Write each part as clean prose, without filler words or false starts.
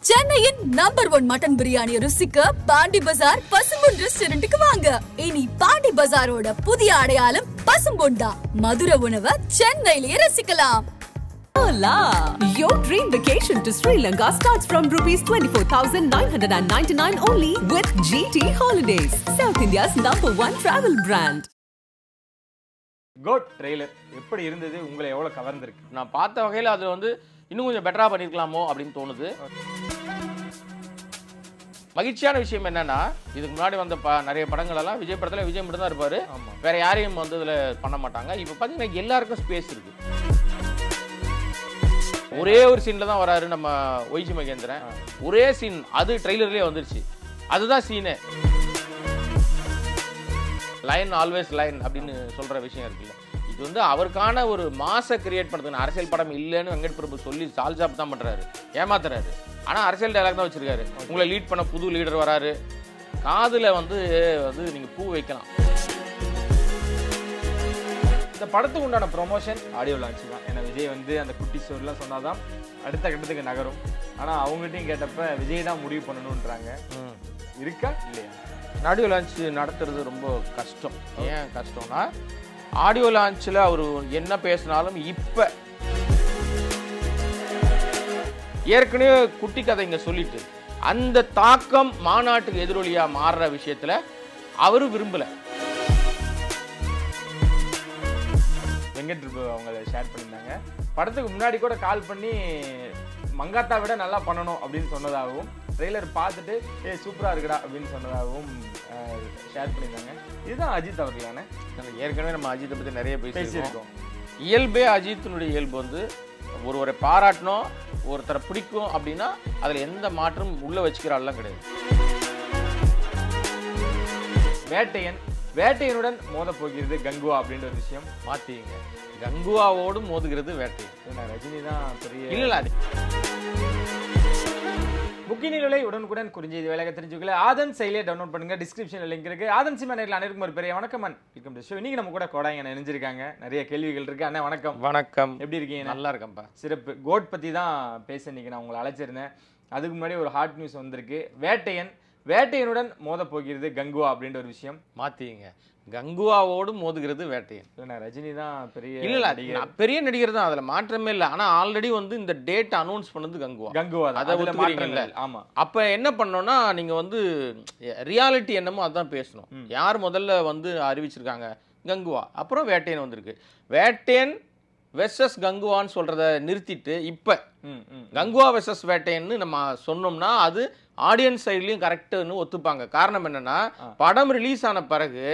சென்னையின் number 1 mutton biryani ருசிக்க பாண்டி பஜார் பசும்பொன் ரெஸ்டாரண்ட்டுக்கு வாங்க. இனி பாண்டி பஜாரோட புதிய அடையாளம் பசும்பொன் தான். மதுரை உணவை சென்னையிலேயே ரசிக்கலாம். Hola! Your dream vacation to Sri Lanka starts from rupees 24,999 only with GT Holidays, South India's #1 travel brand. GOAT trailer எப்படி இருந்தது? உங்களை எவ்வளவு கவர்ந்திருக்கு? நான் பார்த்த வகையில் அது வந்து இன்னும் கொஞ்சம் பெட்டரா பண்ணிருக்கலாமோ அப்படின்னு தோணுது. மகிழ்ச்சியான விஷயம் என்னன்னா, இதுக்கு முன்னாடி வந்த நிறைய படங்கள் எல்லாம் விஜய் படத்துல விஜய் மட்டும் தான் இருப்பாரு, வேற யாரையும் வந்து இதுல பண்ண மாட்டாங்க. இப்ப பாத்தீங்கன்னா எல்லாருக்கும் ஸ்பேஸ் இருக்கு. ஒரே ஒரு சீன்ல தான் வராரு நம்ம ஒய்ஜி மகேந்திரன். ஒரே சீன், அது ட்ரெய்லர்லயே வந்துருச்சு. அதுதான் சீனு. லைன் ஆல்வேஸ் லைன் அப்படின்னு சொல்ற விஷயம் இருக்குல்ல, இது வந்து அவருக்கான ஒரு மாச கிரியேட் பண்ணுறது. அரசியல் படம் இல்லைன்னு வெங்கட் பிரபு சொல்லி சால்ஜாப் தான் பண்றாரு, ஏமாத்துறாரு. ஆனா அரசியல் டைலாக் தான் வச்சிருக்காரு. உங்களை லீட் பண்ண புது லீடர் வராரு, காதுல வந்து நீங்க பூ வைக்கலாம். இந்த படத்துக்கு உண்டான ப்ரொமோஷன் ஆடியோ லான்ச் தான். ஏன்னா விஜய் வந்து அந்த குட்டி ஸ்டோரிலாம் சொன்னாதான் அடுத்த கட்டத்துக்கு நகரும். ஆனா அவங்ககிட்டையும் கேட்டப்ப விஜய் தான் முடிவு பண்ணணுன்றாங்க. இருக்கா இல்லையா? ஆடியோ லான்ச் நடத்துறது ரொம்ப கஷ்டம். ஏன் கஷ்டம்னா, ஆடியோ லான்ச்சில் அவர் என்ன பேசினாலும் இப்போ ஏற்கனவே குட்டி கதைங்க சொல்லிட்டு அந்த தாக்கம் மாநாட்டுக்கு எதிரொலியா மாறுற விஷயத்துல அவரு விரும்பல. வெங்கட் பிரபு அவங்க ஷேர் பண்ணியிருந்தாங்க. படத்துக்கு முன்னாடி கூட கால் பண்ணி மங்காத்தா விட நல்லா பண்ணணும் அப்படின்னு சொன்னதாகவும், ட்ரெய்லர் பார்த்துட்டு சூப்பராக இருக்குடா அப்படின்னு சொன்னதாகவும் ஷேர் பண்ணியிருந்தாங்க. இதுதான் அஜித் அவர்களான. ஏற்கனவே நம்ம அஜித்தை பற்றி நிறைய பேசியிருக்கோம். இயல்பே அஜித்தினுடைய இயல்பு வந்து ஒருவரை பாராட்டணும், ஒருத்தரை பிடிக்கும் அப்படின்னா அதில் எந்த மாற்றமும் உள்ள வச்சுக்கிறாள்லாம் கிடையாது. வேட்டையனுடன் மோத போகிறது கங்குவா அப்படின்ற ஒரு விஷயம் மாற்றிங்க. கங்குவாவோடு மோதுகிறது வேட்டையன். ரஜினி தான் பெரிய இல்லை. முக்கிய நிலை உடனுக்குடன் குறிஞ்சி வேலையை தெரிஞ்சுக்கல ஆதன் செயலியை டவுன்லோட் பண்ணுங்க. டிஸ்கிரிப்ஷன்ல லிங்க் இருக்கு. ஆதன் சிமா நேரில் அனைவருக்கும் ஒரு பெரிய வணக்கம். Welcome to show. இன்னைக்கு நம்ம கூட கோடாங்க நினைஞ்சிருக்காங்க. நிறைய கேள்விகள் இருக்கு. அண்ணா வணக்கம். வணக்கம். எப்படி இருக்கீங்க? நல்லா இருக்கேன்ப்பா. சிறப்பு. கோட் பத்தி தான் பேச இன்னைக்கு நான் உங்களை அழைச்சிருந்தேன். அதுக்கு முன்னாடி ஒரு ஹாட் நியூஸ் வந்திருக்கு. வேட்டையனுடன் மோத போகிறது கங்குவா அப்படின்ற ஒரு விஷயம் மாத்திங்க. கங்குவாவோடு மோதுகிறது வேட்டையன். ரஜினி தான் பெரிய பெரிய நடிகர் தான், அதுல மாற்றமே இல்லை. ஆனா ஆல்ரெடி வந்து இந்த டேட் அனௌன்ஸ் பண்ணது கங்குவா. அதை ஒத்துக்கிறீங்கல்ல? ஆமா. அப்ப என்ன பண்ணோம்னா, நீங்க வந்து ரியாலிட்டி என்னமோ அதான் பேசணும். யார் முதல்ல வந்து அறிவிச்சிருக்காங்க? கங்குவா. அப்புறம் வேட்டையன் வந்திருக்கு. வேட்டையன் வெர்சஸ் கங்குவான்னு சொல்றத நிறுத்திட்டு இப்ப கங்குவா வெர்சஸ் வேட்டையன்னு நம்ம சொன்னோம்னா அது ஆடியன்ஸ் சைட்லயும் கரெக்டுன்னு ஒத்துப்பாங்க. காரணம் என்னன்னா, படம் ரிலீஸ் ஆன பிறகு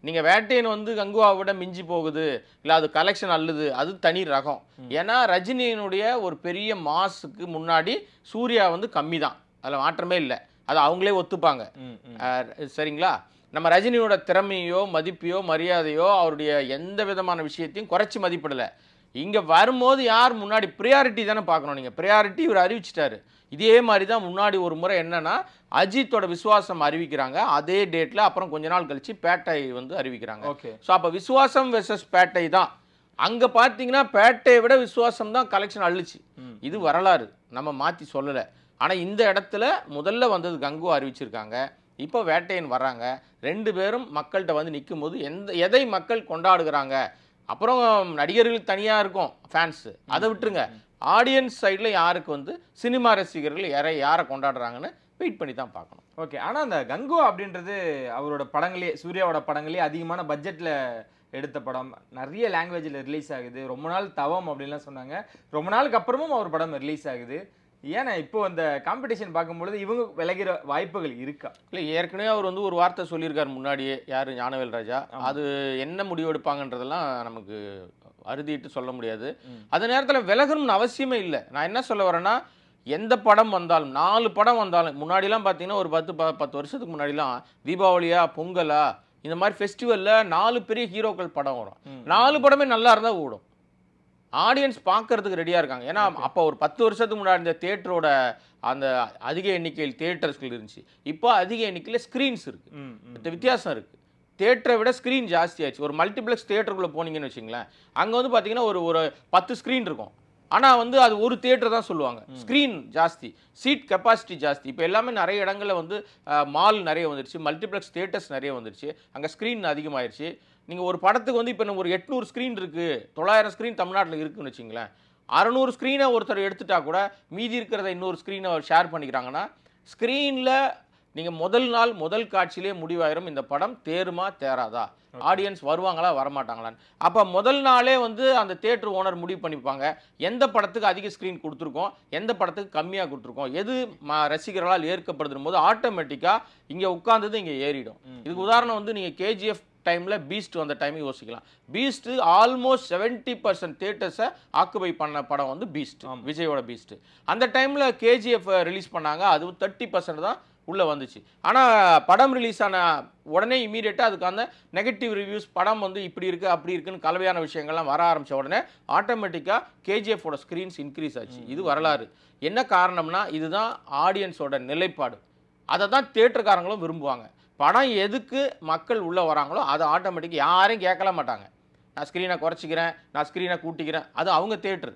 நீங்க வேட்டையன் வந்து கங்குவா விட மிஞ்சி போகுது, இல்ல அது கலெக்ஷன் அல்லது, அது தனி ரகம். ஏன்னா ரஜினியினுடைய ஒரு பெரிய மாசுக்கு முன்னாடி சூர்யா வந்து கம்மி தான், அதுல மாற்றமே இல்லை. அது அவங்களே ஒத்துப்பாங்க. சரிங்களா? நம்ம ரஜினியோட திறமையோ மதிப்பையோ மரியாதையோ அவருடைய எந்த விதமான விஷயத்தையும் குறைச்சி மதிப்பிடலை. இங்கே வரும்போது யார் முன்னாடி ப்ரியாரிட்டி தானே பார்க்கணும். நீங்கள் ப்ரியாரிட்டி இவர் அறிவிச்சிட்டாரு. இதே மாதிரி தான் முன்னாடி ஒரு முறை என்னன்னா, அஜித்தோட விசுவாசம் அறிவிக்கிறாங்க அதே டேட்டில், அப்புறம் கொஞ்ச நாள் கழிச்சு பேட்டை வந்து அறிவிக்கிறாங்க. ஓகே. ஸோ அப்போ விசுவாசம் வெர்சஸ் பேட்டை தான். அங்கே பார்த்தீங்கன்னா பேட்டையை விட விசுவாசம் தான் கலெக்ஷன் அள்ளுச்சு. இது வரலாறு, நம்ம மாற்றி சொல்லலை. ஆனால் இந்த இடத்துல முதல்ல வந்தது கங்குவா அறிவிச்சிருக்காங்க. இப்போ வேட்டையன் வர்றாங்க. ரெண்டு பேரும் மக்கள்கிட்ட வந்து நிற்கும் போது எதை மக்கள் கொண்டாடுகிறாங்க. அப்புறம் நடிகர்களுக்கு தனியாக இருக்கும் ஃபேன்ஸு, அதை விட்டுருங்க. ஆடியன்ஸ் சைடில் யாருக்கு வந்து சினிமா ரசிகர்கள் யாரை கொண்டாடுறாங்கன்னு வெயிட் பண்ணி தான் பார்க்கணும். ஓகே. ஆனால் அந்த கங்குவா அப்படின்றது அவரோட படங்களே, சூர்யாவோட படங்களே அதிகமான பட்ஜெட்டில் எடுத்த படம். நிறைய லாங்குவேஜில் ரிலீஸ் ஆகுது. ரொம்ப நாள் தவம் அப்படின்லாம் சொன்னாங்க. ரொம்ப நாளுக்கு அப்புறமும் அவர் படம் ரிலீஸ் ஆகுது. ஏன்னா இப்போ அந்த காம்படிஷன் பார்க்கும்பொழுது இவங்க விலகிற வாய்ப்புகள் இருக்கா? இல்லை, ஏற்கனவே அவர் வந்து ஒரு வார்த்தை சொல்லியிருக்காரு முன்னாடியே. யார்? ஞானவேல் ராஜா. அது என்ன முடிவு எடுப்பாங்கன்றதெல்லாம் நமக்கு அறுதிட்டு சொல்ல முடியாது. அந்த நேரத்தில் விலகணும்னு அவசியமே இல்லை. நான் என்ன சொல்ல வரேன்னா, எந்த படம் வந்தாலும் 4 படம் வந்தாலும், முன்னாடிலாம் பார்த்தீங்கன்னா ஒரு 10 வருஷத்துக்கு முன்னாடிலாம் தீபாவளியா பொங்கலா இந்த மாதிரி ஃபெஸ்டிவலில் 4 பெரிய ஹீரோக்கள் படம் வரும். 4 படமே நல்லா இருந்தால் ஓடும். ஆடியன்ஸ் பார்க்கறதுக்கு ரெடியாக இருக்காங்க. ஏன்னா அப்போ ஒரு 10 வருஷத்துக்கு முன்னாடி இந்த தியேட்டரோட அந்த அதிக எண்ணிக்கையில் தியேட்டர்ஸ்கள் இருந்துச்சு. இப்போ அதிக எண்ணிக்கையில் ஸ்க்ரீன்ஸ் இருக்குது. வித்தியாசம் இருக்குது. தியேட்டரை விட ஸ்க்ரீன் ஜாஸ்தி ஆயிடுச்சு. ஒரு மல்டிப்ளெக்ஸ் தியேட்டருக்குள்ளே போனீங்கன்னு வச்சுங்களேன், அங்கே வந்து பார்த்தீங்கன்னா ஒரு 10 ஸ்க்ரீன் இருக்கும். ஆனால் வந்து அது ஒரு தியேட்டர் தான் சொல்லுவாங்க. ஸ்க்ரீன் ஜாஸ்தி, சீட் கெப்பாசிட்டி ஜாஸ்தி. இப்போ எல்லாமே நிறைய இடங்களில் வந்து மால் நிறைய வந்துருச்சு, மல்டிப்ளெக்ஸ் தியேட்டர்ஸ் நிறைய வந்துருச்சு, அங்கே ஸ்க்ரீன் அதிகமாகிடுச்சு. நீங்கள் ஒரு படத்துக்கு வந்து இப்போ நம்ம ஒரு 800 ஸ்க்ரீன் இருக்குது, 900 ஸ்க்ரீன் தமிழ்நாட்டில் இருக்குதுன்னு வச்சிங்களேன். 600 ஸ்க்ரீனை ஒருத்தர் எடுத்துட்டா கூட மீதி இருக்கிறத இன்னொரு ஸ்க்ரீனை ஷேர் பண்ணிக்கிறாங்கன்னா ஸ்க்ரீனில் நீங்கள் முதல் நாள் முதல் காட்சியிலே முடிவாயிரும் இந்த படம் தேருமா தேராதா, ஆடியன்ஸ் வருவாங்களா வரமாட்டாங்களான்னு. அப்போ முதல் நாளே வந்து அந்த தியேட்டர் ஓனர் முடிவு பண்ணிப்பாங்க எந்த படத்துக்கு அதிக ஸ்க்ரீன் கொடுத்துருக்கோம், எந்த படத்துக்கு கம்மியாக கொடுத்துருக்கோம், எது ரசிகர்களால் ஏற்கப்படுதும் போது ஆட்டோமேட்டிக்காக இங்கே உட்கார்ந்தது இங்கே ஏறிடும். இதுக்கு உதாரணம் வந்து நீங்கள் கேஜிஎஃப் டைமில் பீஸ்ட் வந்த டைம் யோசிக்கலாம். பீஸ்ட் ஆல்மோஸ்ட் 70% தியேட்டர்ஸை ஆக்குபை பண்ண படம் வந்து பீஸ்ட், விஜயோட பீஸ்ட். அந்த டைமில் கேஜிஎஃப் ரிலீஸ் பண்ணாங்க, அது 30% தான் உள்ளே வந்துச்சு. ஆனால் படம் ரிலீஸ் ஆன உடனே இமீடியட்டாக அதுக்கான நெகட்டிவ் ரிவ்யூஸ், படம் வந்து இப்படி இருக்குது அப்படி இருக்குன்னு கலவையான விஷயங்கள்லாம் வர ஆரம்பித்த உடனே ஆட்டோமேட்டிக்காக கேஜிஎஃபோட ஸ்க்ரீன்ஸ் இன்க்ரீஸ் ஆச்சு. இது வரலாறு. என்ன காரணம்னா இதுதான் ஆடியன்ஸோட நிலைப்பாடு. அதை தான் தியேட்டர்காரங்களும் விரும்புவாங்க. படம் எதுக்கு மக்கள் உள்ளே வராங்களோ அதை ஆட்டோமேட்டிக்காக யாரையும் கேட்கல மாட்டாங்க. நான் ஸ்க்ரீனை குறைச்சிக்கிறேன், நான் ஸ்க்ரீனை கூட்டிக்கிறேன், அது அவங்க தியேட்டர்.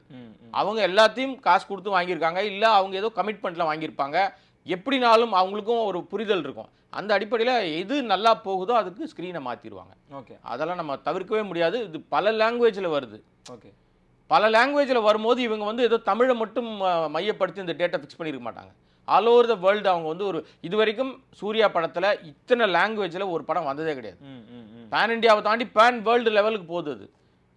அவங்க எல்லாத்தையும் காசு கொடுத்து வாங்கியிருக்காங்க, இல்லை அவங்க ஏதோ கமிட்மெண்ட்டில் வாங்கியிருப்பாங்க. எப்படினாலும் அவங்களுக்கும் ஒரு புரிதல் இருக்கும். அந்த அடிப்படையில் எது நல்லா போகுதோ அதுக்கு ஸ்க்ரீனை மாற்றிடுவாங்க. ஓகே, அதெல்லாம் நம்ம தவிர்க்கவே முடியாது. இது பல லாங்குவேஜில் வருது. ஓகே, பல லாங்குவேஜில் வரும்போது இவங்க வந்து ஏதோ தமிழை மட்டும் மையப்படுத்தி இந்த டேட்டை ஃபிக்ஸ் பண்ணியிருக்க மாட்டாங்க. ஆல் ஓவர் த வேர்ல்டு அவங்க வந்து ஒரு இது வரைக்கும் சூர்யா படத்தில் இத்தனை லாங்குவேஜில் ஒரு படம் வந்ததே கிடையாது. பேன் இண்டியாவை தாண்டி பேன் வேர்ல்டு லெவலுக்கு போகுது அது.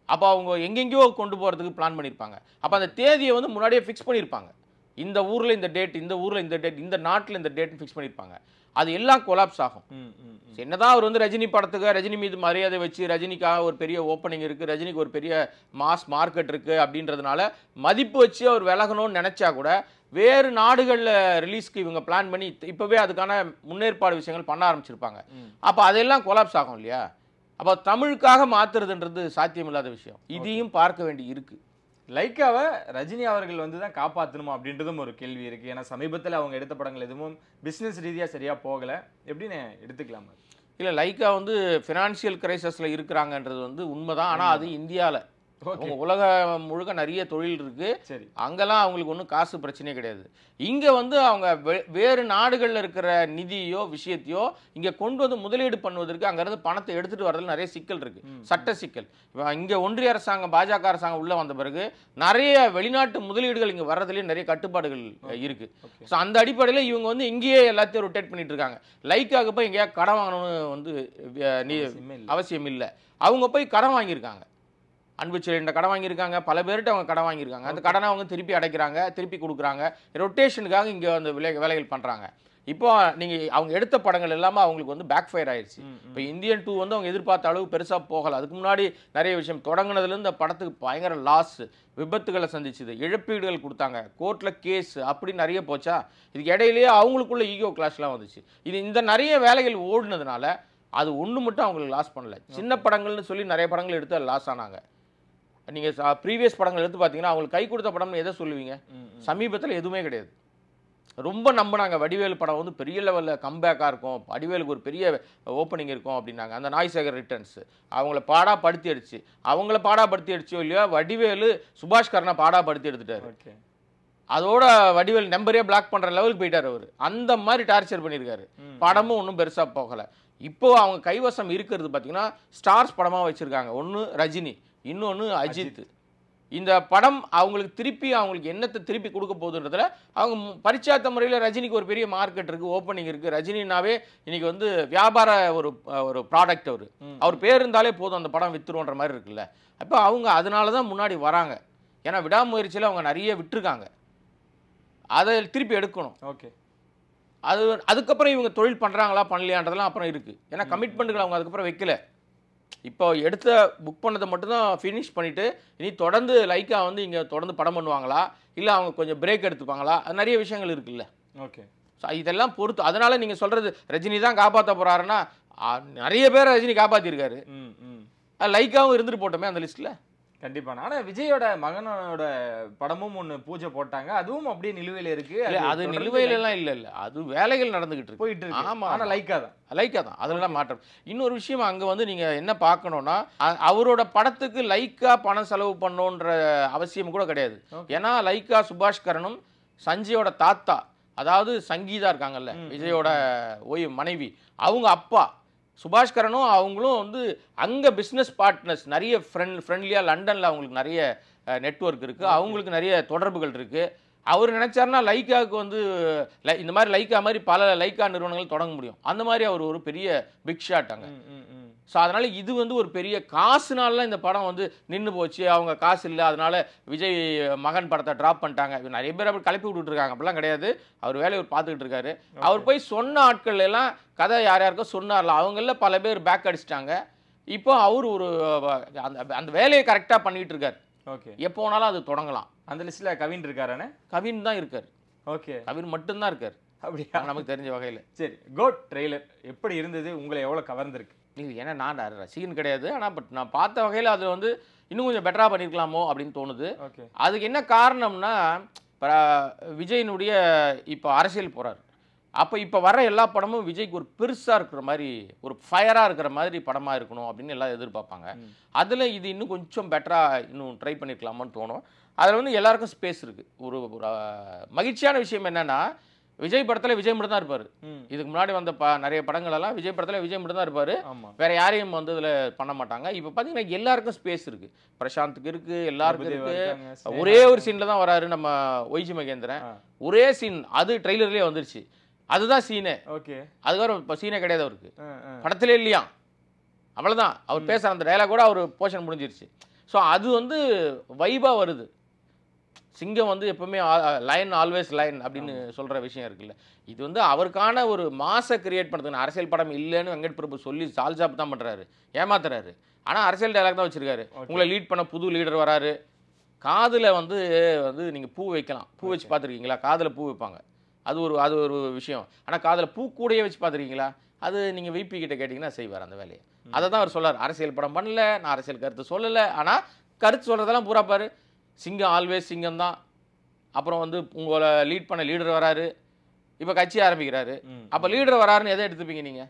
அப்போ அவங்க எங்கெங்கேயோ கொண்டு போகிறதுக்கு பிளான் பண்ணியிருப்பாங்க. அப்போ அந்த தேதியை வந்து முன்னாடியே ஃபிக்ஸ் பண்ணியிருப்பாங்க. இந்த ஊரில் இந்த டேட், இந்த ஊரில் இந்த டேட், இந்த நாட்டில் இந்த டேட்னு ஃபிக்ஸ் பண்ணியிருப்பாங்க. அது எல்லாம் கொலாப்ஸ் ஆகும். என்னதான் அவர் வந்து ரஜினி படத்துக்கு ரஜினி மீது மரியாதை வச்சு ரஜினிக்காக ஒரு பெரிய ஓப்பனிங் இருக்குது, ரஜினிக்கு ஒரு பெரிய மாஸ் மார்க்கெட் இருக்குது அப்படின்றதுனால மதிப்பு வச்சு அவர் விலகணும்னு நினச்சா கூட வேறு நாடுகளில் ரிலீஸ்க்கு இவங்க பிளான் பண்ணி இப்போவே அதுக்கான முன்னேற்பாடு விஷயங்கள் பண்ண ஆரம்பிச்சிருப்பாங்க. அப்போ அதெல்லாம் கொலாப்ஸ் ஆகும் இல்லையா? அப்போ தமிழுக்காக மாற்றுறதுன்றது சாத்தியமில்லாத விஷயம். இதையும் பார்க்க வேண்டி இருக்குது. லைக்காவை ரஜினி அவர்கள் வந்து தான் காப்பாற்றணுமா அப்படின்றதும் ஒரு கேள்வி இருக்குது. ஏன்னா சமீபத்தில் அவங்க எடுத்த படங்கள் எதுவும் பிஸ்னஸ் ரீதியாக சரியாக போகலை. எப்படின்னு எடுத்துக்கலாமா? இல்லை, லைக்கா வந்து ஃபினான்ஷியல் கிரைசஸில் இருக்கிறாங்கன்றது வந்து உண்மைதான். ஆனால் அது இந்தியாவில், உலகம் முழுக்க நிறைய தொழில் இருக்கு. சரி, அங்கெல்லாம் அவங்களுக்கு ஒன்றும் காசு பிரச்சனையே கிடையாது. இங்கே வந்து அவங்க வேறு நாடுகளில் இருக்கிற நிதியோ விஷயத்தையோ இங்கே கொண்டு வந்து முதலீடு பண்ணுவதற்கு அங்கேருந்து பணத்தை எடுத்துகிட்டு வரதுல நிறைய சிக்கல் இருக்கு, சட்ட சிக்கல். இங்கே ஒன்றிய அரசாங்கம், பாஜக அரசாங்கம் உள்ளே வந்த பிறகு நிறைய வெளிநாட்டு முதலீடுகள் இங்கே வர்றதுலேயே நிறைய கட்டுப்பாடுகள் இருக்கு. ஸோ அந்த அடிப்படையில் இவங்க வந்து இங்கேயே எல்லாத்தையும் ரொட்டேட் பண்ணிட்டு இருக்காங்க. லைக்காக போய் எங்கேயா கடன் வாங்கணும்னு வந்து அவசியம் இல்லை. அவங்க போய் கடன் வாங்கியிருக்காங்க. அன்பு செல்வன் கடன் வாங்கியிருக்காங்க, பல பேர்கிட்ட அவங்க கடன் வாங்கியிருக்காங்க. அந்த கடனை அவங்க திருப்பி அடைக்கிறாங்க, திருப்பி கொடுக்குறாங்க. ரொட்டேஷனுக்காக இங்கே அந்த வேலைகள் பண்ணுறாங்க. இப்போ நீங்கள் அவங்க எடுத்த படங்கள் எல்லாமே அவங்களுக்கு வந்து பேக் ஃபயர் ஆயிடுச்சு. இப்போ இந்தியன் 2 வந்து அவங்க எதிர்பார்த்த அளவு பெருசாக போகலை. அதுக்கு முன்னாடி நிறைய விஷயம் தொடங்கினதுலேருந்து இந்த படத்துக்கு பயங்கர லாஸ், விபத்துகளை சந்திச்சுது, இழப்பீடுகள் கொடுத்தாங்க, கோர்ட்டில் கேஸ், அப்படி நிறைய போச்சா. இதுக்கு இடையிலேயே அவங்களுக்குள்ள ஈகோ கிளாஷ்லாம் வந்துச்சு. இந்த நிறைய வேலைகள் ஓடினதுனால அது ஒன்று மட்டும் அவங்களுக்கு லாஸ் பண்ணல. சின்ன படங்கள்னு சொல்லி நிறைய படங்கள் எடுத்து லாஸ் ஆனாங்க. நீங்கள் ப்ரீவியஸ் படங்கள் எடுத்து பார்த்தீங்கன்னா அவங்களுக்கு கை கொடுத்த படம்னு எதை சொல்லுவீங்க? சமீபத்தில் எதுவுமே கிடையாது. ரொம்ப நம்பினாங்க வடிவேலு படம் வந்து பெரிய லெவலில் கம்பேக்காக இருக்கும், வடிவேலுக்கு ஒரு பெரிய ஓப்பனிங் இருக்கும் அப்படின்னாங்க. அந்த நாய்சேகர் ரிட்டர்ன்ஸ் அவங்கள பாடாப்படுத்தி அடிச்சு, அவங்கள பாடாப்படுத்தி அடிச்சோ இல்லையா, வடிவேலு சுபாஷ்கரனை பாடாப்படுத்தி எடுத்துட்டாரு. அதோட வடிவேல் நம்பரே பிளாக் பண்ணுற லெவலுக்கு போயிட்டார் அவர். அந்த மாதிரி டார்ச்சர் பண்ணியிருக்காரு. படமும் ஒன்றும் பெருசாக போகலை. இப்போ அவங்க கைவசம் இருக்கிறது பார்த்தீங்கன்னா ஸ்டார்ஸ் படமாக வச்சுருக்காங்க. ஒன்று ரஜினி, இன்னொன்று அஜித். இந்த படம் அவங்களுக்கு திருப்பி அவங்களுக்கு என்னத்தை திருப்பி கொடுக்க போகுதுன்றதுல அவங்க பரிச்சாத்த முறையில் ரஜினிக்கு ஒரு பெரிய மார்க்கெட் இருக்குது, ஓப்பனிங் இருக்குது. ரஜினினாவே இன்னைக்கு வந்து வியாபார ஒரு ப்ராடக்ட். அவர் பேர் இருந்தாலே போதும் அந்த படம் வித்துருன்ற மாதிரி இருக்குல்ல. அப்போ அவங்க அதனால தான் முன்னாடி வராங்க. ஏன்னா விடாமுயற்சியில் அவங்க நிறைய விட்டுருக்காங்க, அதை திருப்பி எடுக்கணும். ஓகே, அதுக்கப்புறம் இவங்க தொழில் பண்ணுறாங்களா பண்ணலையான்றதெல்லாம் அப்புறம் இருக்குது. ஏன்னா கமிட்மெண்ட்டுகள் அவங்க அதுக்கப்புறம் வைக்கல. இப்போ எடுத்த புக் பண்ணதை மட்டும்தான் ஃபினிஷ் பண்ணிவிட்டு இனி தொடர்ந்து லைக்கா வந்து இங்கே தொடர்ந்து படம் பண்ணுவாங்களா, இல்லை அவங்க கொஞ்சம் பிரேக் எடுத்துப்பாங்களா, அது நிறைய விஷயங்கள் இருக்குல்ல. ஓகே, ஸோ இதெல்லாம் பொறுத்து. அதனால் நீங்கள் சொல்கிறது ரஜினி தான் காப்பாற்ற போகிறாருன்னா நிறைய பேர் ரஜினி காப்பாற்றிருக்காரு. லைக்காவும் இருந்துட்டு போட்டோமே அந்த லிஸ்ட்டில். கண்டிப்பா. ஆனா விஜயோட மகனோட படமும் ஒண்ணு பூஜை போட்டாங்க. அதுவும் அப்படியே நிலுவையில இருக்கு. அது நிலுவையில எல்லாம் இல்ல அது வேலைகள் நடந்துகிட்டு இருக்கு. போயிட்டு இருக்கு. ஆமா, ஆனா லைக்கா தான் அதெல்லாம் மாற்றம். இன்னொரு விஷயம் அங்க வந்து நீங்க என்ன பார்க்கணும்னா அவரோட படத்துக்கு லைக்கா பணம் செலவு பண்ணணுன்ற அவசியம் கூட கிடையாது. ஏன்னா லைக்கா சுபாஷ்கரனும் சஞ்சயோட தாத்தா, அதாவது சங்கீதா இருக்காங்கல்ல விஜயோட மனைவி, அவங்க அப்பா சுபாஷ்கரனும் அவங்களும் வந்து அங்கே பிஸ்னஸ் பார்ட்னர்ஸ் நிறைய ஃப்ரெண்ட்லியாக லண்டனில் அவங்களுக்கு நிறைய நெட்வொர்க் இருக்குது, அவங்களுக்கு நிறைய தொடர்புகள் இருக்குது. அவர் நினைச்சாருன்னா லைக்காவுக்கு வந்து இந்த மாதிரி லைக்கா மாதிரி பல லைக்கா நிறுவனங்கள் தொடங்க முடியும். அந்த மாதிரி அவர் ஒரு பெரிய பிக் ஷாட் அங்கே. ஸோ அதனால் இது வந்து ஒரு பெரிய காசுனால இந்த படம் வந்து நின்று போச்சு, அவங்க காசு இல்லை அதனால விஜய் மகன் படத்தை ட்ராப் பண்ணிட்டாங்க. நிறைய பேர் அப்படி கிளப்பி விட்டுருக்காங்க. அப்படிலாம் கிடையாது. அவர் வேலையை அவர் பார்த்துக்கிட்டு இருக்காரு. அவர் போய் சொன்ன ஆட்கள் எல்லாம் கதை யார் யாருக்கோ சொன்னார்ல, அவங்கள பல பேர் பேக் அடிச்சிட்டாங்க. இப்போ அவர் ஒரு அந்த வேலையை கரெக்டாக பண்ணிட்டு இருக்காரு. ஓகே, எப்போ வேணாலும் அது தொடங்கலாம். அந்த லிஸ்ட்ல கவின் இருக்காரானே? கவின் தான் இருக்கார். ஓகே, கவின் மட்டும்தான் இருக்கார் அப்படியா? நமக்கு தெரிஞ்ச வகையில். சரி, கோட் ட்ரெய்லர் எப்படி இருந்தது? உங்களை எவ்வளோ கவர்ந்துருக்கு? இது ஏன்னா நான் ரசிகன் கிடையாது, ஆனால் பட் நான் பார்த்த வகையில் அது வந்து இன்னும் கொஞ்சம் பெட்டராக பண்ணியிருக்கலாமோ அப்படின்னு தோணுது. ஓகே, அதுக்கு என்ன காரணம்னா விஜயினுடைய இப்போ அரசியல் போகிறார். அப்போ இப்போ வர எல்லா படமும் விஜய்க்கு ஒரு பெருசாக இருக்கிற மாதிரி, ஒரு ஃபயராக இருக்கிற மாதிரி படமாக இருக்கணும் அப்படின்னு எல்லாம் எதிர்பார்ப்பாங்க. அதில் இது இன்னும் கொஞ்சம் பெட்டராக இன்னும் ட்ரை பண்ணியிருக்கலாமான்னு தோணும். அதில் வந்து எல்லாருக்கும் ஸ்பேஸ் இருக்குது. ஒரு மகிழ்ச்சியான விஷயம் என்னென்னா, விஜய் படத்தில் விஜய் மட்டும் தான் இருப்பார். இதுக்கு முன்னாடி வந்த நிறைய படங்கள் எல்லாம் விஜய் படத்தில் விஜய் மட்டும் தான் இருப்பார், வேற யாரையும் வந்து இதில் பண்ண மாட்டாங்க. இப்போ பார்த்தீங்கன்னா எல்லாருக்கும் ஸ்பேஸ் இருக்குது. பிரசாந்துக்கு இருக்குது, எல்லாருக்கும் இருக்குது. ஒரே ஒரு சீனில் தான் வராரு நம்ம ஒய்ஜி மகேந்திரன். ஒரே சீன், அது ட்ரெய்லர்லேயே வந்துருச்சு. அதுதான் சீனே. ஓகே, அதுக்கப்புறம் இப்போ சீனே கிடையாது அவருக்கு, படத்திலே இல்லையா, அவ்வளோதான். அவர் பேசுகிற அந்த டைலாக் கூட அவர் போர்ஷன் முடிஞ்சிருச்சு. ஸோ அது வந்து வைபாக வருது. சிங்கம் வந்து எப்பவுமே லைன் ஆல்வேஸ் லைன் அப்படின்னு சொல்கிற விஷயம் இருக்குல்ல, இது வந்து அவருக்கான ஒரு மாசை கிரியேட் பண்ணுறதுக்கு. அரசியல் படம் இல்லைன்னு வெங்கட் பிரபு சொல்லி சால்ஜாப் தான் பண்ணுறாரு, ஏமாத்துறாரு. ஆனால் அரசியல் டைலாக் தான் வச்சிருக்காரு. உங்களை லீட் பண்ண புது லீடர் வராரு. காதில் வந்து நீங்கள் பூ வைக்கலாம், பூ வச்சு பார்த்துருக்கீங்களா? காதில் பூ வைப்பாங்க, அது ஒரு விஷயம். ஆனால் காதில் பூ கூடையே வச்சு பார்த்துருக்கீங்களா? அது நீங்கள் விபி கிட்ட கேட்டிங்கன்னா செய்வார் அந்த வேலையை. அதை தான் அவர் சொல்லார். அரசியல் படம் பண்ணல, நான் அரசியல் கருத்து சொல்லலை, ஆனால் கருத்து சொல்கிறதெல்லாம் பூரா பாரு, சிங்கம் ஆல்வேஸ் சிங்கம் தான். அப்புறம் வந்து உங்களை லீட் பண்ண லீடர் வராரு, இப்போ கட்சி ஆரம்பிக்கிறாரு. அப்போ லீடர் வராருன்னு எதை எடுத்துப்பீங்க நீங்கள்?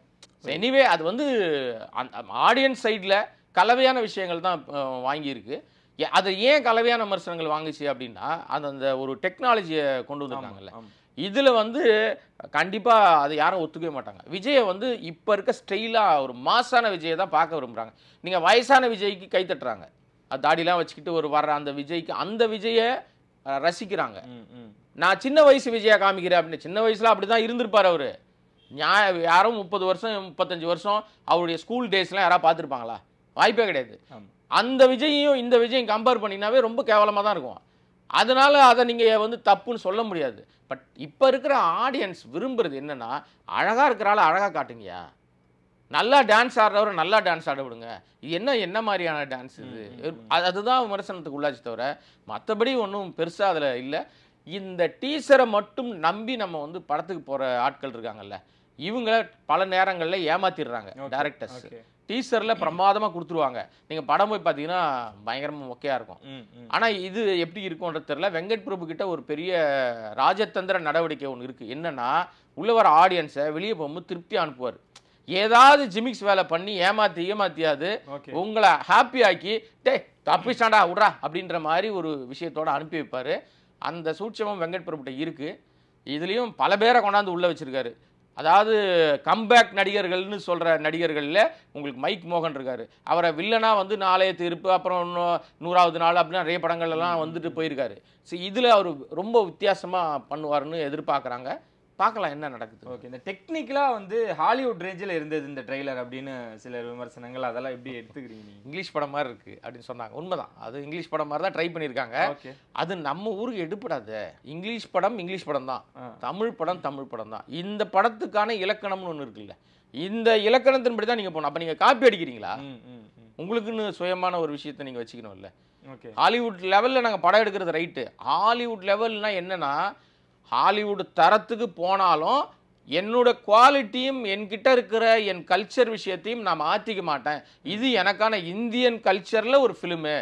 எனிவே அது வந்து ஆடியன்ஸ் சைடில் கலவையான விஷயங்கள் தான் வாங்கியிருக்கு. அது ஏன் கலவையான விமர்சனங்கள் வாங்குச்சு அப்படின்னா, அந்த ஒரு டெக்னாலஜியை கொண்டு வந்திருக்காங்கல்ல, இதில் வந்து கண்டிப்பாக அதை யாரும் ஒத்துக்கவே மாட்டாங்க. விஜயை வந்து இப்போ இருக்க ஸ்டைலாக ஒரு மாசான விஜயை தான் பார்க்க விரும்புகிறாங்க. நீங்கள் வயசான விஜய்க்கு கை தட்டுறாங்க, தாடிலாம் வச்சுக்கிட்டு ஒரு வர்ற அந்த விஜய்க்கு, அந்த விஜயை ரசிக்கிறாங்க. நான் சின்ன வயசு விஜயா காமிக்கிறேன் அப்படின்னு. சின்ன வயசுல அப்படி தான் இருந்திருப்பார் அவர். யாரும் 30 வருஷம் 35 வருஷம் அவருடைய ஸ்கூல் டேஸ்லாம் யாராவது பார்த்துருப்பாங்களா? வாய்ப்பே கிடையாது. அந்த விஜயையும் இந்த விஜயம் கம்பேர் பண்ணினாவே ரொம்ப கேவலமாக தான் இருக்கும். அதனால அதை நீங்கள் வந்து தப்புன்னு சொல்ல முடியாது. பட் இப்போ இருக்கிற ஆடியன்ஸ் விரும்புறது என்னன்னா, அழகாக இருக்கிறால அழகாக காட்டுங்கயா, நல்லா டான்ஸ் ஆடுறவரை நல்லா டான்ஸ் ஆட விடுங்க. இது என்ன மாதிரியான டான்ஸ் இது? அதுதான் விமர்சனத்துக்கு உள்ளாச்சு தவிர மற்றபடி ஒன்றும் பெருசாக அதில் இல்லை. இந்த டீசரை மட்டும் நம்பி நம்ம வந்து படத்துக்கு போகிற ஆட்கள் இருக்காங்கல்ல, இவங்க பல நேரங்களில் ஏமாத்திடுறாங்க டைரக்டர்ஸ். டீசரில் பிரமாதமாக கொடுத்துருவாங்க, நீங்கள் படம் போய் பார்த்தீங்கன்னா பயங்கரமாக மொக்கையாக இருக்கும். ஆனால் இது எப்படி இருக்கும்ன்றது தெரியல. வெங்கட் பிரபு கிட்ட ஒரு பெரிய ராஜதந்திர நடவடிக்கை ஒன்று இருக்குது. என்னன்னா, உள்ள வர ஆடியன்ஸை வெளியே போகும்போது திருப்தி அனுப்புவார். ஏதாவது ஜிமிக்ஸ் வேலை பண்ணி ஏமாத்தியாவது உங்களை ஹாப்பி ஆக்கி தப்பிச்சாண்டா விட்றா அப்படின்ற மாதிரி ஒரு விஷயத்தோட அனுப்பி வைப்பார். அந்த சூட்சமும் வெங்கட் பிரபுட்ட இருக்குது. இதுலேயும் பல பேரை கொண்டாந்து உள்ளே வச்சுருக்காரு. அதாவது கம்பேக் நடிகர்கள்னு சொல்கிற நடிகர்களில் உங்களுக்கு மைக் மோகன் இருக்கார். அவரை வில்லனாக வந்து நாளைய தீர்ப்பு, அப்புறம் 100வது நாள் அப்படின்னு நிறைய படங்கள்லாம் வந்துட்டு போயிருக்காரு. ஸோ இதில் அவர் ரொம்ப வித்தியாசமாக பண்ணுவார்னு எதிர்பார்க்குறாங்க. பார்க்கலாம் என்ன நடக்குது. ஓகே, இந்த டெக்னிக்கலாக வந்து ஹாலிவுட் ரேஞ்சில் இருந்தது இந்த ட்ரெய்லர் அப்படின்னு சில விமர்சனங்கள், அதெல்லாம் எப்படி எடுத்துக்கிறீங்க? இங்கிலீஷ் படம் மாதிரி இருக்குது அப்படின்னு சொன்னாங்க. உண்மைதான், அது இங்கிலீஷ் படம் மாதிரி தான் ட்ரை பண்ணியிருக்காங்க. அது நம்ம ஊருக்கு எடுப்படாது. இங்கிலீஷ் படம் தான், தமிழ் படம் தான். இந்த படத்துக்கான இலக்கணம்னு ஒன்று இருக்குல்ல, இந்த இலக்கணத்தின்படி தான் நீங்கள் போகணும். அப்போ நீங்கள் காப்பி அடிக்கிறீங்களா? உங்களுக்குன்னு சுயமான ஒரு விஷயத்தை நீங்கள் வச்சுக்கணும்ல. ஹாலிவுட் லெவலில் நாங்கள் படம் எடுக்கிறது ரைட்டு. ஹாலிவுட் லெவல்னா என்னன்னா, ஹாலிவுட் தரத்துக்கு போனாலும் என்னோட குவாலிட்டியும் என்கிட்ட இருக்கிற என் கல்ச்சர் விஷயத்தையும் நான் மாற்றிக்க மாட்டேன். இது எனக்கான இந்தியன் கல்ச்சரில் ஒரு ஃபிலிமு,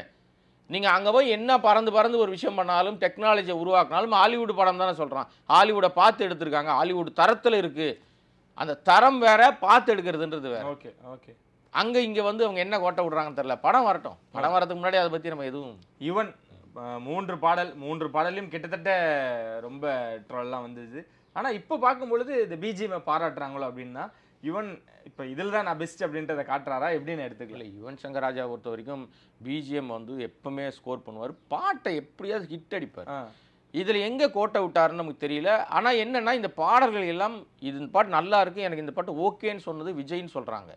நீங்க அங்க போய் என்ன பறந்து ஒரு விஷயம் பண்ணாலும் டெக்னாலஜியை உருவாக்கினாலும் ஹாலிவுட் படம் தானே சொல்றான். ஹாலிவுட்டை பார்த்து எடுத்திருக்காங்க, ஹாலிவுட் தரத்துல இருக்கு. அந்த தரம் வேற, பார்த்து எடுக்கிறதுன்றது வேற. Okay okay. அங்க இங்க வந்து அவங்க என்ன கோட்டை விடுறாங்கன்னு தெரியல. படம் வரட்டும், படம் வரதுக்கு முன்னாடி அதை பத்தி நம்ம எதுவும் ஈவன் 3 பாடலையும் கிட்டத்தட்ட ரொம்ப ட்ரோல்லாம் வந்தது. ஆனா இப்போ பார்க்கும்பொழுது இந்த பிஜிஎம் பாராட்டுறாங்களோ அப்படின்னா யுவன் இப்போ இதில் தான் நான் பெஸ்ட் அப்படின்றத காட்டுறாரா எப்படின்னு எடுத்துக்கல. யுவன் சங்கர் ராஜா பொறுத்த வரைக்கும் பிஜிஎம் வந்து எப்பவுமே ஸ்கோர் பண்ணுவார், பாட்டை எப்படியாவது ஹிட் அடிப்பார். இதில் எங்கே கோட்டை விட்டாருன்னு நமக்கு தெரியல. ஆனால் என்னன்னா இந்த பாடல்கள் எல்லாம் இந்த பாட்டு நல்லா இருக்கு, எனக்கு இந்த பாட்டு ஓகேன்னு சொன்னது விஜய்ன்னு சொல்கிறாங்க.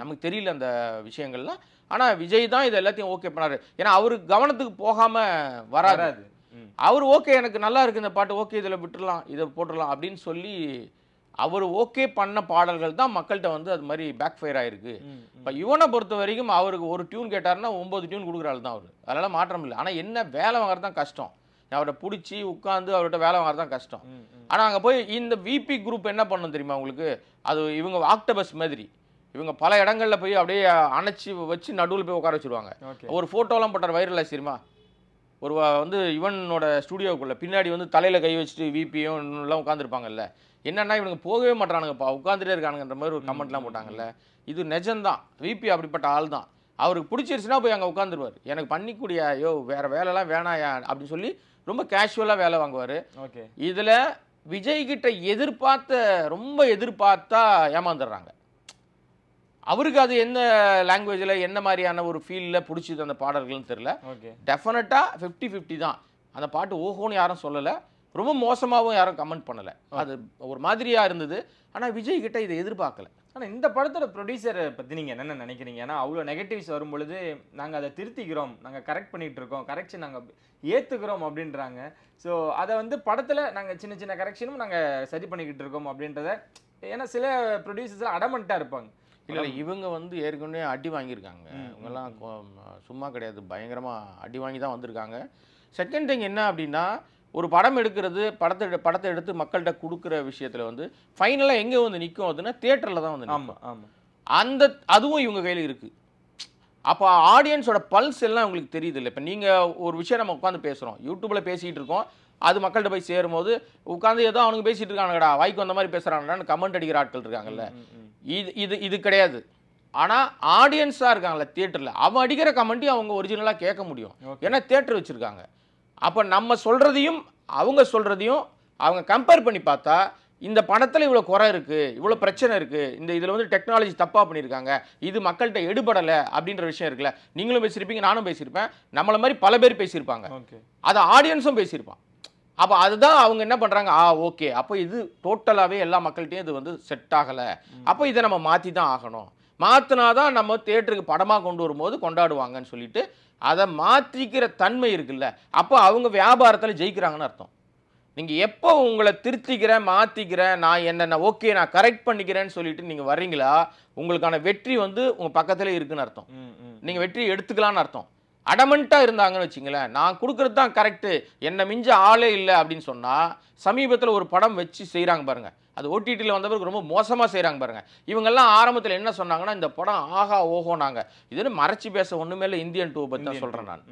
நமக்கு தெரியல அந்த விஷயங்கள்லாம். ஆனால் விஜய் தான் இது எல்லாத்தையும் ஓகே பண்ணாரு. ஏன்னா அவருக்கு கவனத்துக்கு போகாமல் வராது. அவர் ஓகே எனக்கு நல்லா இருக்கு இந்த பாட்டு, ஓகே இதில் விட்டுடலாம், இதை போட்டுடலாம் அப்படின்னு சொல்லி அவர் ஓகே பண்ண பாடல்கள் தான் மக்கள்கிட்ட வந்து அது மாதிரி பேக் ஃபயர் ஆயிருக்கு. இப்போ யுவனை பொறுத்த வரைக்கும் அவருக்கு ஒரு டியூன் கேட்டாருன்னா 9 டியூன் கொடுக்குறாள் தான் அவர், அதெல்லாம் மாற்றம் இல்லை. ஆனால் என்ன வேலை வாங்குறது தான் கஷ்டம். அவரை பிடிச்சி உட்காந்து அவர்கிட்ட வேலை வாங்குறது தான் கஷ்டம். ஆனால் அங்கே போய் இந்த விபி குரூப் என்ன பண்ணணும் தெரியுமா உங்களுக்கு? அது இவங்க ஆக்டோபஸ் மாதிரி இவங்க பல இடங்களில் போய் அப்படியே அணைச்சி வச்சு நடுவில் போய் உட்கார வச்சுருவாங்க. ஒரு ஃபோட்டோலாம் போட்டார் வைரல் ஆச்சு தெரியுமா? ஒரு வந்து இவனோட ஸ்டுடியோக்குள்ளே பின்னாடி வந்து தலையில் கை வச்சுட்டு விபியும் எல்லாம் உட்காந்துருப்பாங்கல்ல. என்னன்னா இவனுக்கு போகவே மாட்டானுங்கப்பா, உட்காந்துட்டே இருக்கானுங்கன்ற மாதிரி ஒரு கமெண்ட்லாம் போட்டாங்கல்ல. இது நிஜம்தான். விபி அப்படிப்பட்ட ஆள் தான். அவருக்கு பிடிச்சிருச்சுன்னா போய் அங்கே உட்காந்துருவார். எனக்கு பண்ணிக்கூடிய ஐயோ வேற வேலைலாம் வேணாயா அப்படின்னு சொல்லி ரொம்ப கேஷுவலாக வேலை வாங்குவார். ஓகே. இதில் விஜய் கிட்ட ரொம்ப எதிர்பார்த்தா ஏமாந்துடுறாங்க. அவருக்கு அது என்ன லாங்குவேஜில் என்ன மாதிரியான ஒரு ஃபீலில் பிடிச்சிது அந்த பாடல்கள்னு தெரியல. டெஃபினட்டாக 50-50 தான். அந்த பாட்டு ஓஹோன்னு யாரும் சொல்லலை, ரொம்ப மோசமாகவும் யாரும் கமெண்ட் பண்ணலை. அது ஒரு மாதிரியாக இருந்தது. ஆனால் விஜய் கிட்ட இதை எதிர்பார்க்கல. ஆனால் இந்த படத்தோட ப்ரொடியூசரை பற்றி நீங்கள் என்னென்ன நினைக்கிறீங்க? ஏன்னா அவ்வளோ நெகட்டிவ்ஸ் வரும்பொழுது நாங்கள் அதை திருத்திக்கிறோம், நாங்கள் கரெக்ட் பண்ணிகிட்டு இருக்கோம், கரெக்ஷன் நாங்கள் ஏற்றுக்கிறோம் அப்படின்றாங்க. ஸோ அதை வந்து படத்தில் நாங்கள் சின்ன சின்ன கரெக்ஷனும் நாங்கள் சரி பண்ணிக்கிட்டு இருக்கோம் அப்படின்றத, ஏன்னா சில ப்ரொடியூசர்ஸ்லாம் அடமெண்ட்டாக இருப்பாங்க. இல்லை இவங்க வந்து ஏற்கனவே அடி வாங்கியிருக்காங்க. இவங்கெல்லாம் சும்மா கிடையாது, பயங்கரமாக அடி வாங்கி தான் வந்திருக்காங்க. செகண்ட் திங் என்ன அப்படின்னா, ஒரு படம் எடுக்கிறது, படத்தை எடுத்து மக்கள்கிட்ட கொடுக்குற விஷயத்தில் வந்து ஃபைனலாக எங்கே வந்து நிற்கும் அப்படின்னா தியேட்டரில் தான் வந்து நிற்கும். ஆமாம். அதுவும் இவங்க கையில் இருக்குது. அப்போ ஆடியன்ஸோட பல்ஸ் எல்லாம் உங்களுக்கு தெரியுது இல்லை? இப்போ நீங்கள் ஒரு விஷயம் நம்ம உட்காந்து பேசுகிறோம், யூடியூப்பில் பேசிகிட்டு இருக்கோம், அது மக்கள்கிட்ட போய் சேரும்போது உட்காந்து ஏதோ அவனுக்கு பேசிகிட்டு இருக்கானுங்கடா, வாய்க்கு வந்த மாதிரி பேசுகிறாங்கடான்னு கமெண்ட் அடிக்கிற ஆட்கள் இருக்காங்கல்ல. இது கிடையாது. ஆனால் ஆடியன்ஸாக இருக்காங்கல்ல தியேட்டரில், அவன் அடிக்கிற கமெண்ட்டையும் அவங்க ஒரிஜினலாக கேட்க முடியும். ஏன்னா தியேட்டர் வச்சுருக்காங்க. அப்போ நம்ம சொல்கிறதையும் அவங்க சொல்கிறதையும் அவங்க கம்பேர் பண்ணி பார்த்தா இந்த படத்தில் இவ்வளோ குறை இருக்குது, இவ்வளோ பிரச்சனை இருக்குது, இதில் வந்து டெக்னாலஜி தப்பாக பண்ணியிருக்காங்க, இது மக்கள்கிட்ட எடுபடலை அப்படின்ற விஷயம் இருக்குல்ல. நீங்களும் பேசியிருப்பீங்க, நானும் பேசியிருப்பேன், நம்மளை மாதிரி பல பேர் பேசியிருப்பாங்க, அதை ஆடியன்ஸும் பேசியிருப்பான். அப்போ அதுதான் அவங்க என்ன பண்ணுறாங்க, ஓகே அப்போ இது டோட்டலாகவே எல்லா மக்கள்கிட்டையும் இது வந்து செட் ஆகலை, அப்போ இதை நம்ம மாற்றி தான் ஆகணும், மாற்றினாதான் நம்ம தியேட்டருக்கு படமாக கொண்டு வரும்போது கொண்டாடுவாங்கன்னு சொல்லிட்டு அதை மாற்றிக்கிற தன்மை இருக்குல்ல. அப்போ அவங்க வியாபாரத்தில் ஜெயிக்கிறாங்கன்னு அர்த்தம். நீங்கள் எப்போ உங்களை திருத்திக்கிறேன், மாற்றிக்கிறேன், நான் என்னென்ன ஓகே நான் கரெக்ட் பண்ணிக்கிறேன்னு சொல்லிட்டு நீங்கள் வர்றீங்களா, உங்களுக்கான வெற்றி வந்து உங்கள் பக்கத்திலே இருக்குன்னு அர்த்தம். நீங்கள் வெற்றி எடுத்துக்கலான்னு அர்த்தம். அடமெண்ட்டாக இருந்தாங்கன்னு வச்சிங்களேன், நான் கொடுக்குறது தான் கரெக்டு, என்னை மிஞ்ச ஆளே இல்லை அப்படின்னு சொன்னால், சமீபத்தில் ஒரு படம் வச்சு செய்கிறாங்க பாருங்கள், அது ஓடிடியில் வந்த பிறகு ரொம்ப மோசமாக செய்கிறாங்க பாருங்கள். இவங்கெல்லாம் ஆரம்பத்தில் என்ன சொன்னாங்கன்னா, இந்த படம் ஆகா ஓஹோனாங்க, இதுன்னு மறைச்சி பேச ஒன்றுமே இல்லை, இந்தியன் 2 பற்றி தான் சொல்கிறேன் நான்.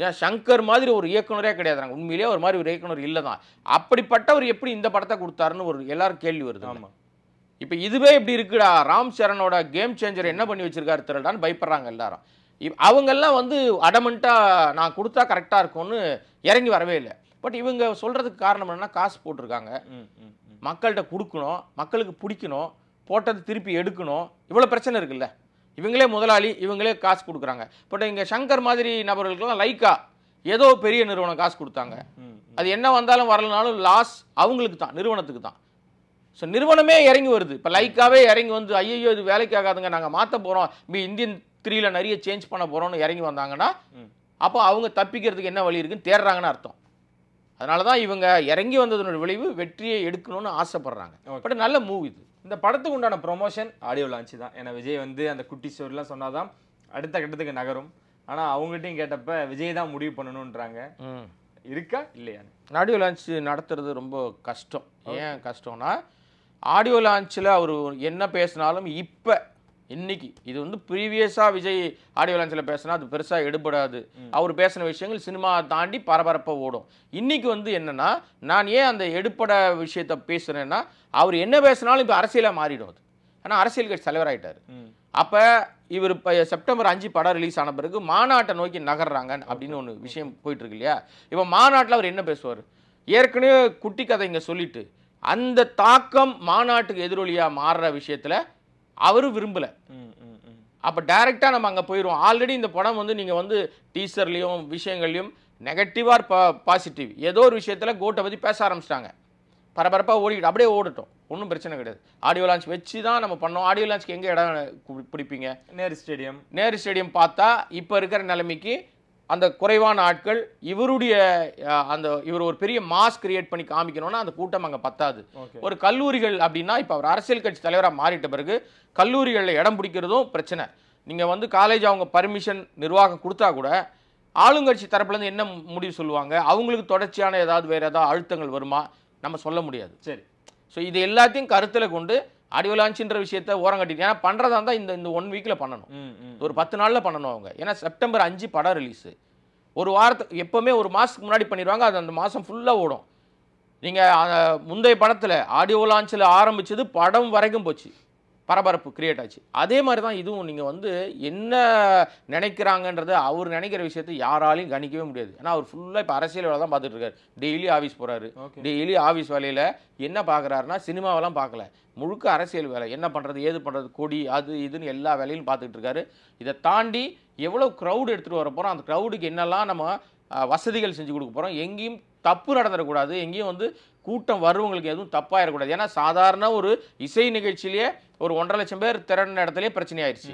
ஏன் சங்கர் மாதிரி ஒரு இயக்குனரே கிடையாதுறாங்க, உண்மையிலேயே ஒரு மாதிரி ஒரு இயக்குனர் இல்லை தான். அப்படிப்பட்டவர் எப்படி இந்த படத்தை கொடுத்தாருன்னு ஒரு எல்லாரும் கேள்வி வருது. ஆமாம். இப்போ இதுவே இப்படி இருக்குடா, ராம் சரணோட கேம் சேஞ்சர் என்ன பண்ணி வச்சிருக்காரு திருடான்னு பயப்படுறாங்க எல்லாரும். அவங்கெல்லாம் வந்து அடமெண்ட்டாக நான் கொடுத்தா கரெக்டாக இருக்கும்னு இறங்கி வரவே இல்லை. பட் இவங்க சொல்கிறதுக்கு காரணம் என்னன்னா, காசு போட்டிருக்காங்க, மக்கள்கிட்ட கொடுக்கணும், மக்களுக்கு பிடிக்கணும், போட்டது திருப்பி எடுக்கணும், இவ்வளோ பிரச்சனை இருக்குல்ல. இவங்களே முதலாளி, இவங்களே காசு கொடுக்குறாங்க. பட் இங்கே சங்கர் மாதிரி நபர்களுக்கெல்லாம் லைக்கா ஏதோ பெரிய நிறுவனம் காசு கொடுத்தாங்க, அது என்ன வந்தாலும் வரலனாலும் லாஸ் அவங்களுக்கு தான், நிறுவனத்துக்கு தான். ஸோ நிறுவனமே இறங்கி வருது. இப்போ லைக்காவே இறங்கி வந்து ஐயோ இது வேலைக்கு ஆகாதுங்க, நாங்கள் மாற்ற போகிறோம், இந்தியன் 3ல நிறைய சேஞ்ச் பண்ண போகிறோம்னு இறங்கி வந்தாங்கன்னா, அப்போ அவங்க தப்பிக்கிறதுக்கு என்ன வழி இருக்குன்னு தேடுறாங்கன்னு அர்த்தம். அதனால தான் இவங்க இறங்கி வந்ததனோட விளைவு வெற்றியை எடுக்கணும்னு ஆசைப்படுறாங்க. பட் நல்ல மூவ் இது. இந்த படத்துக்கு உண்டான ப்ரொமோஷன் ஆடியோ லான்ச் தான். ஏன்னா விஜய் வந்து அந்த குட்டி ஸ்டோரிலாம் சொன்னாதான் அடுத்த கட்டத்துக்கு நகரும். ஆனால் அவங்ககிட்டையும் கேட்டப்ப விஜய் தான் முடிவு பண்ணணுன்றாங்க. இருக்கா இல்லையா? ஆடியோ லான்ச் நடத்துறது ரொம்ப கஷ்டம். ஏன் கஷ்டம்னா, ஆடியோ லான்ச்சில் அவர் என்ன பேசினாலும் இப்போ இன்னைக்கு இது வந்து ப்ரீவியஸாக விஜய் ஆடியோ லான்ச்சில் பேசினா அது பெருசாக எடுபடாது. அவர் பேசின விஷயங்கள் சினிமா தாண்டி பரபரப்பாக ஓடும். இன்னைக்கு வந்து என்னன்னா, நான் ஏன் அந்த எடுப்பட விஷயத்த பேசுகிறேன்னா, அவர் என்ன பேசினாலும் இப்போ அரசியலாக மாறிடும் அது. ஆனால் அரசியல் கட்சி தலைவராகிட்டார். அப்போ இவர் இப்போ செப்டம்பர் 5 படம் ரிலீஸ் ஆன பிறகு மாநாட்டை நோக்கி நகர்றாங்க அப்படின்னு ஒன்று விஷயம் போயிட்டு இருக்கு இல்லையா? இப்போ மாநாட்டில் அவர் என்ன பேசுவார்? ஏற்கனவே குட்டி கதை இங்கே சொல்லிட்டு அந்த தாக்கம் மாநாட்டுக்கு எதிரொலியாக மாறுற விஷயத்தில் அவர் விரும்பலை. அப்போ டைரெக்டாக நம்ம அங்கே போயிடுவோம். ஆல்ரெடி இந்த படம் வந்து நீங்கள் வந்து டீசர்லேயும் விஷயங்கள்லையும் நெகட்டிவாக பாசிட்டிவ் ஏதோ ஒரு விஷயத்தில் கோட்டை பற்றி பேச ஆரம்பிச்சிட்டாங்க. பரபரப்பாக ஓடிக்கிட்டு அப்படியே ஓடட்டும், ஒன்றும் பிரச்சனை கிடையாது. ஆடியோ லான்ச் வச்சு தான் நம்ம பண்ணோம். ஆடியோ லான்ச்சுக்கு எங்கே இடம் பிடிப்பீங்க? நேரு ஸ்டேடியம் பார்த்தா இப்போ இருக்கிற நிலைமைக்கு அந்த குறைவான ஆட்கள் இவருடைய இவர் ஒரு பெரிய மாஸ் கிரியேட் பண்ணி காமிக்கணும்னா அந்த கூட்டம் அங்கே பத்தாது. ஒரு கல்லூரிகள் அப்படின்னா இப்போ அவர் அரசியல் கட்சி தலைவராக மாறிட்ட பிறகு கல்லூரிகளில் இடம் பிடிக்கிறதும் பிரச்சனை. நீங்கள் வந்து காலேஜ் அவங்க பர்மிஷன் நிர்வாகம் கொடுத்தா கூட ஆளுங்கட்சி தரப்புலேருந்து என்ன முடிவு சொல்லுவாங்க, அவங்களுக்கு தொடர்ச்சியான ஏதாவது வேறு ஏதாவது அழுத்தங்கள் வருமா நம்ம சொல்ல முடியாது. சரி, ஸோ இது எல்லாத்தையும் கருத்தில் கொண்டு ஆடியோ லான்ச்ன்ற விஷயத்தை ஓரம் கட்டிட்டு, ஏன்னா பண்ணுறதா இருந்தால் இந்த 1 வீக்கில் பண்ணணும், ஒரு 10 நாளில் பண்ணணும் அவங்க. ஏன்னா செப்டம்பர் 5 படம் ரிலீஸு. ஒரு வாரத்துக்கு எப்போவுமே ஒரு மாதத்துக்கு முன்னாடி பண்ணிடுவாங்க, அது அந்த மாதம் ஃபுல்லாக ஓடும். நீங்கள் முந்தைய படத்தில் ஆடியோ லான்ச்சில் ஆரம்பித்தது படம் வரைக்கும் போச்சு, பரபரப்பு கிரியேட் ஆச்சு. அதே மாதிரி தான் இதுவும். நீங்கள் வந்து என்ன நினைக்கிறாங்கன்றது அவர் நினைக்கிற விஷயத்தை யாராலையும் கணிக்கவே முடியாது. ஏன்னா அவர் ஃபுல்லாக இப்போ அரசியல் வேலை தான் பார்த்துட்டு இருக்காரு. டெய்லி ஆஃபீஸ் போகிறாரு. டெய்லி ஆஃபீஸ் வேலையில் என்ன பார்க்குறாருன்னா சினிமாவெல்லாம் பார்க்கல, முழுக்க அரசியல் வேலை. என்ன பண்ணுறது ஏது பண்ணுறது, கொடி அது இதுன்னு எல்லா வேலையும் பார்த்துட்டு இருக்காரு. இதை தாண்டி எவ்வளோ க்ரௌடு எடுத்துகிட்டு வர போகிறோம், அந்த க்ரௌடுக்கு என்னெல்லாம் நம்ம வசதிகள் செஞ்சு கொடுக்க போகிறோம், எங்கேயும் தப்பு நடந்துடக்கூடாது, எங்கேயும் வந்து கூட்டம் வருவங்களுக்கு எதுவும் தப்பாயிடக்கூடாது. ஏன்னா சாதாரண ஒரு இசை நிகழ்ச்சியிலேயே ஒரு 1.5 லட்சம் பேர் திரண்ட இடத்துலேயே பிரச்சனை ஆயிடுச்சு.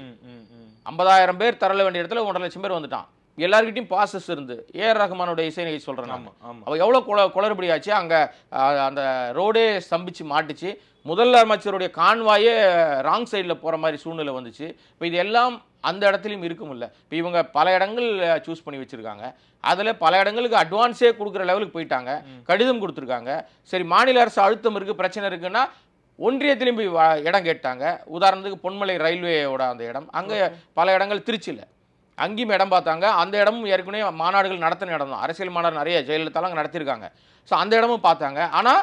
50,000 பேர் தரல வேண்டிய இடத்துல 1.5 லட்சம் பேர் வந்துட்டான். எல்லாருக்கிட்டையும் பாசஸ் இருந்து ஏஆர் ரஹ்மானோட இசை நிகழ்ச்சி சொல்கிறேன் நான். அவள் எவ்வளோ குளறுபடி ஆச்சு, அங்கே அந்த ரோடே ஸ்தம்பிச்சு மாட்டுச்சு. முதலமைச்சருடைய கான்வாயே ராங் சைடில் போகிற மாதிரி சூழ்நிலை வந்துச்சு. இப்போ இது எல்லாம் அந்த இடத்துலையும் இருக்கும் இல்லை. இப்போ இவங்க பல இடங்கள் சூஸ் பண்ணி வச்சுருக்காங்க. அதில் பல இடங்களுக்கு அட்வான்ஸே கொடுக்குற லெவலுக்கு போயிட்டாங்க, கடிதம் கொடுத்துருக்காங்க. சரி, மாநில அரசு அழுத்தம் இருக்குது, பிரச்சனை இருக்குன்னா ஒன்றியத்திலையும் போய் இடம் கேட்டாங்க. உதாரணத்துக்கு பொன்மலை ரயில்வேயோட அந்த இடம், அங்கே பல இடங்கள் திருச்சியில் அங்கேயும் இடம் பார்த்தாங்க. அந்த இடமும் ஏற்கனவே மாநாடுகள் நடத்தின இடம் தான், அரசியல் மாநாடு நிறைய ஜெயலலிதாலாம் அங்கே நடத்தியிருக்காங்க. ஸோ அந்த இடமும் பார்த்தாங்க. ஆனால்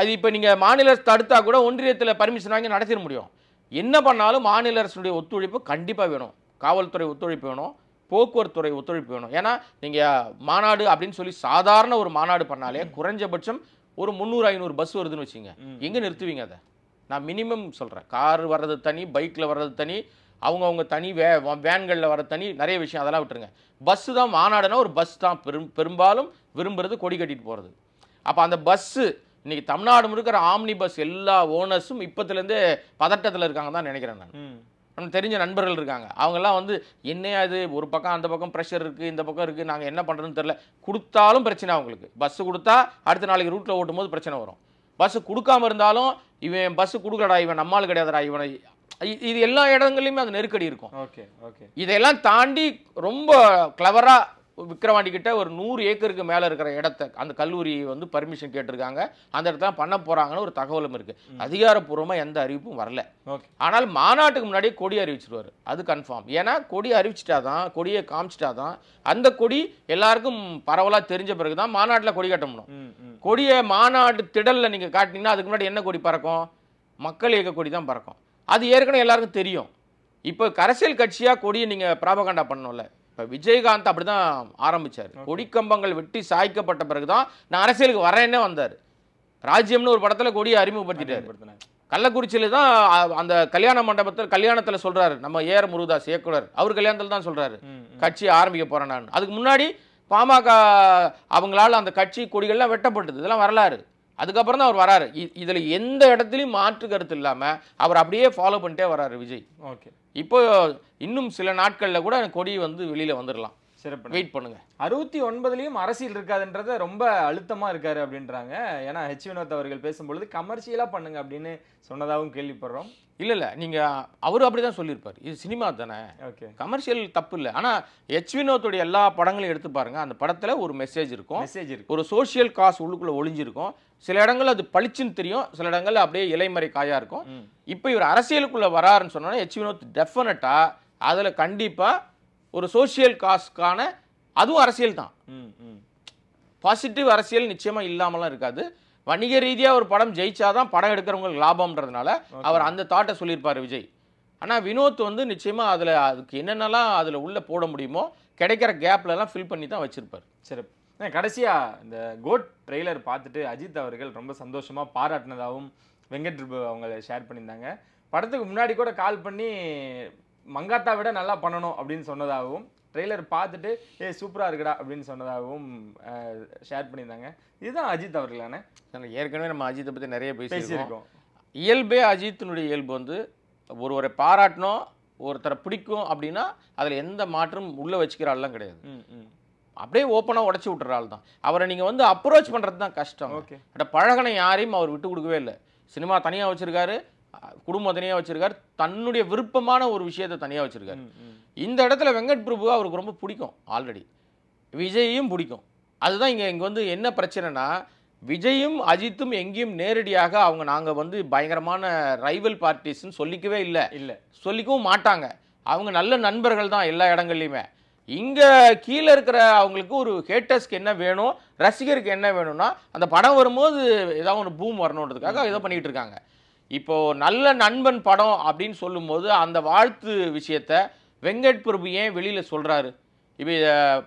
அது இப்போ நீங்கள் மாநில அரசு தடுத்தா கூட ஒன்றியத்தில் பர்மிஷன் வாங்கி நடத்திட முடியும். என்ன பண்ணாலும் மாநில அரசுடைய ஒத்துழைப்பு கண்டிப்பாக வேணும். காவல்துறை ஒத்துழைப்பு வேணும், போக்குவரத்துறை ஒத்துழைப்பு வேணும். ஏன்னா நீங்கள் மாநாடு அப்படின்னு சொல்லி சாதாரண ஒரு மாநாடு பண்ணாலே குறைஞ்சபட்சம் ஒரு 300-500 பஸ் வருதுன்னு வச்சுங்க, எங்கே நிறுத்துவீங்க அதை? நான் மினிமம் சொல்கிறேன். கார் வர்றது தனி, பைக்கில் வர்றது தனி, அவங்கவுங்க தனி, வேன்களில் வர்றது தனி, நிறைய விஷயம் அதெல்லாம் விட்டுருங்க. பஸ்ஸு தான் மாநாடுனா ஒரு பஸ் தான் பெரும்பாலும் விரும்புறது கொடி கட்டிட்டு போகிறது. அப்போ அந்த பஸ்ஸு இன்னைக்கு தமிழ்நாடு முழுக்கிற ஆம்னி பஸ் எல்லா ஓனர்ஸும் இப்போத்துலேருந்தே பதட்டத்தில் இருக்காங்க தான் நினைக்கிறேன். நான் தெரிஞ்ச நண்பர்கள் இருக்காங்க, அவங்கெல்லாம் வந்து என்ன அது ஒரு பக்கம் அந்த பக்கம் ப்ரெஷர் இருக்குது, இந்த பக்கம் இருக்குது, நாங்கள் என்ன பண்ணுறதுன்னு தெரில. கொடுத்தாலும் பிரச்சனை அவங்களுக்கு. பஸ்ஸு கொடுத்தா அடுத்த நாளைக்கு ரூட்டில் ஓட்டும் போது பிரச்சனை வரும். பஸ்ஸு கொடுக்காம இருந்தாலும் இவன் பஸ்ஸு கொடுக்கடா, இவன் நம்மால் கிடையாதுடா இவனை, இது எல்லா இடங்கள்லையுமே அந்த நெருக்கடி இருக்கும். இதையெல்லாம் தாண்டி ரொம்ப கிளவராக விக்கிரவாண்டி கிட்ட ஒரு 100 ஏக்கருக்கு மேலே இருக்கிற இடத்த அந்த கல்லூரி வந்து பர்மிஷன் கேட்டிருக்காங்க. அந்த இடத்துல பண்ண போகிறாங்கன்னு ஒரு தகவலும் இருக்குது. அதிகாரப்பூர்வமாக எந்த அறிவிப்பும் வரல. ஆனால் மாநாட்டுக்கு முன்னாடி கொடி அறிவிச்சிருவார், அது கன்ஃபார்ம். ஏன்னா கொடி அறிவிச்சிட்டாதான், கொடியை காமிச்சிட்டாதான் அந்த கொடி எல்லாருக்கும் பரவலாக தெரிஞ்ச பிறகு தான் மாநாட்டில் கொடி கட்ட முடியும். கொடியை மாநாட்டு திடலில் நீங்கள் காட்டினீங்கன்னா அதுக்கு முன்னாடி என்ன கொடி பறக்கும்? மக்கள் இயக்க கொடி தான் பறக்கும். அது ஏற்கனவே எல்லாருக்கும் தெரியும். இப்போ அரசியல் கட்சியாக கொடியை நீங்கள் ப்ராபகண்டா பண்ணணும்ல. இப்போ விஜயகாந்த் அப்படி தான் ஆரம்பித்தார். கொடிக்கம்பங்கள் வெட்டி சாய்க்கப்பட்ட பிறகு தான் நான் அரசியலுக்கு வரேன்னே வந்தார். ராஜ்யம்னு ஒரு படத்தில் கொடியை அறிமுகப்படுத்திட்டார். கள்ளக்குறிச்சியில் தான் அந்த கல்யாண மண்டபத்தில் கல்யாணத்தில் சொல்கிறாரு நம்ம ஏஆர் முருகதாஸ் இயக்குனர், அவர் கல்யாணத்தில் தான் சொல்கிறாரு கட்சியை ஆரம்பிக்க போகிறேன் நான். அதுக்கு முன்னாடி பாமக அவங்களால அந்த கட்சி கொடிகள்லாம் வெட்டப்பட்டது, இதெல்லாம் வரலாறு. அதுக்கப்புறம் தான் அவர் வராரு. இதில் எந்த இடத்துலையும் மாற்று கருத்து இல்லாமல் அவர் அப்படியே ஃபாலோ பண்ணிட்டே வராரு விஜய். இப்போ இன்னும் சில நாட்களில் கூட கொடி வந்து வெளியில் வந்துடலாம். சிறப்பு. வெயிட் பண்ணுங்க. 69லயும் அரசியல் இருக்காதுன்றத ரொம்ப அழுத்தமா இருக்காரு அப்படின்றாங்க. ஏன்னா ஹெச் வினோத் அவர்கள் பேசும்பொழுது கமர்ஷியலா பண்ணுங்க அப்படின்னு சொன்னதாகவும் கேள்விப்படுறோம். இல்ல நீங்க அவரு அப்படிதான் சொல்லியிருப்பாரு. இது சினிமா தானே, ஓகே, கமர்ஷியல் தப்பு இல்லை. ஆனா ஹெச் வினோத்துடைய எல்லா படங்களையும் எடுத்து பாருங்க, அந்த படத்துல ஒரு மெசேஜ் இருக்கும், ஒரு சோஷியல் காஸ் உள்ளுக்குள்ள ஒளிஞ்சிருக்கும். சில இடங்கள் அது பளிச்சுன்னு தெரியும், சில இடங்கள் அப்படியே இலைமறை காயா இருக்கும். இப்போ இவர் அரசியலுக்குள்ள வராருன்னு சொன்னா ஹெச் வினோத் டெஃபினட்டா அதுல கண்டிப்பா ஒரு சோஷியல் காஸ்க்கான அதுவும் அரசியல் தான். பாசிட்டிவ் அரசியல் நிச்சயமா இல்லாமலாம் இருக்காது. வணிக ரீதியா ஒரு படம் ஜெயிச்சாதான் படம் எடுக்கிறவங்களுக்கு லாபம்ன்றதுனால அவர் அந்த தாட்டை சொல்லியிருப்பாரு விஜய். ஆனா வினோத் வந்து நிச்சயமா அதுல அதுக்கு என்னென்னலாம் அதுல உள்ள போட முடியுமோ கிடைக்கிற கேப்ல எல்லாம் ஃபில் பண்ணி தான் வச்சிருப்பாரு. சரி, கடைசியா இந்த கோட் ட்ரெய்லர் பார்த்துட்டு அஜித் அவர்கள் ரொம்ப சந்தோஷமா பாராட்டினதாகவும் வெங்கட் பிரபு அவங்க ஷேர் பண்ணியிருந்தாங்க. படத்துக்கு முன்னாடி கூட கால் பண்ணி மங்காத்தா விட நல்லா பண்ணணும் அப்படின்னு சொன்னதாகவும், ட்ரெய்லர் பார்த்துட்டு சூப்பரா இருக்குடா அப்படின்னு சொன்னதாகவும் ஷேர் பண்ணியிருந்தாங்க. இதுதான் அஜித் அவர்களானே. ஏற்கனவே நம்ம அஜித்தை பத்தி நிறைய பேசியிருக்கோம். இயல்பே அஜித்தினுடைய இயல்பு வந்து ஒருவரை பாராட்டணும், ஒருத்தரை பிடிக்கும் அப்படின்னா அதுல எந்த மாற்றம் உள்ள வச்சுக்கிற ஆள்லாம் கிடையாது. அப்படியே ஓப்பனாக உடச்சி விட்டுற ஆள் தான். அவரை நீங்கள் வந்து அப்ரோச் பண்ணுறது தான் கஷ்டம். பட் பழகனை யாரையும் அவர் விட்டு கொடுக்கவே இல்லை. சினிமா தனியாக வச்சிருக்காரு, குடும்பம் தனியாக வச்சிருக்காரு, தன்னுடைய விருப்பமான ஒரு விஷயத்தை தனியாக வச்சிருக்காரு. இந்த இடத்துல வெங்கட் பிரபு அவருக்கு ரொம்ப பிடிக்கும், ஆல்ரெடி விஜயையும் பிடிக்கும். அதுதான் இங்கே வந்து என்ன பிரச்சனைனா, விஜயும் அஜித்தும் எங்கேயும் நேரடியாக அவங்க நாங்கள் வந்து பயங்கரமான ரைவல் பார்ட்டிஸ்ன்னு சொல்லிக்கவே இல்லை, சொல்லிக்கவும் மாட்டாங்க. அவங்க நல்ல நண்பர்கள் தான் எல்லா இடங்கள்லையுமே. இங்கே கீழே இருக்கிற அவங்களுக்கு ஒரு ஹேட்டர்ஸ்க்கு என்ன வேணும், ரசிகருக்கு என்ன வேணும்னா அந்த படம் வரும்போது ஏதாவது ஒரு பூம் வரணுன்றதுக்காக ஏதோ பண்ணிகிட்டு இருக்காங்க. இப்போது நல்ல நண்பன் படம் அப்படின்னு சொல்லும்போது அந்த வாழ்த்து விஷயத்த வெங்கட் பிரபு ஏன் வெளியில் சொல்கிறாரு? இப்போ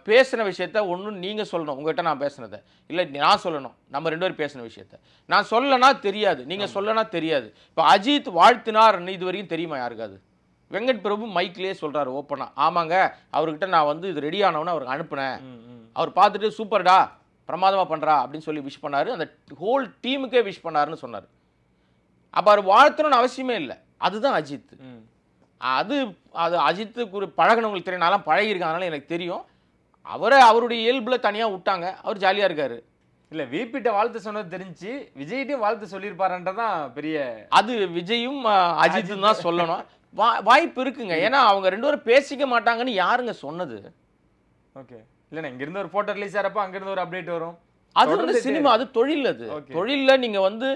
பேசின விஷயத்த ஒன்றும் நீங்கள் சொல்லணும், உங்கள்கிட்ட நான் பேசுனதை இல்லை நான் சொல்லணும், நம்ம ரெண்டு பேரும் பேசின விஷயத்த நான் சொல்லனா தெரியாது, நீங்கள் சொல்லனா தெரியாது. இப்போ அஜித் வாழ்த்தினார்னு இது வரைக்கும் தெரியுமா யாருக்காது? வெங்கட் பிரபு மைக்லேயே சொல்கிறாரு ஓப்பனாக, ஆமாங்க அவர்கிட்ட நான் வந்து இது ரெடி ஆனவொன்னு அவருக்கு அனுப்புனேன், அவர் பார்த்துட்டு சூப்பர்டா பிரமாதமாக பண்ணுறா அப்படின்னு சொல்லி விஷ் பண்ணார், அந்த ஹோல் டீமுக்கே விஷ் பண்ணாருன்னு சொன்னார். அப்போ அவர் வாழ்த்தணும்னு அவசியமே இல்லை. அதுதான் அஜித். அது அஜித்துக்கு பழகினவங்களுக்கு தெரியும், நான்லாம் பழகிருக்காங்கனால எனக்கு தெரியும். அவரை அவருடைய இயல்பில் தனியாக விட்டாங்க, அவர் ஜாலியாக இருக்காரு. இல்லை விபிட்ட வாழ்த்து சொன்னது தெரிஞ்சு விஜய்கிட்டையும் வாழ்த்து சொல்லியிருப்பாருன்றதான் பெரிய, அது விஜயும் அஜித்தும் தான் சொல்லணும். வாய்ப்பு இருக்குங்க, ஏன்னா அவங்க ரெண்டு பேரும் பேசிக்க மாட்டாங்கன்னு யாருங்க சொன்னது? ஓகே, இல்லைண்ணா இங்கிருந்து ஒரு போட்டோ ரிலீஸ் ஆகிறப்போ அங்கிருந்து ஒரு அப்டேட் வரும். அது வந்து சினிமா, அது தொழில். அது தொழிலில் நீங்கள் வந்து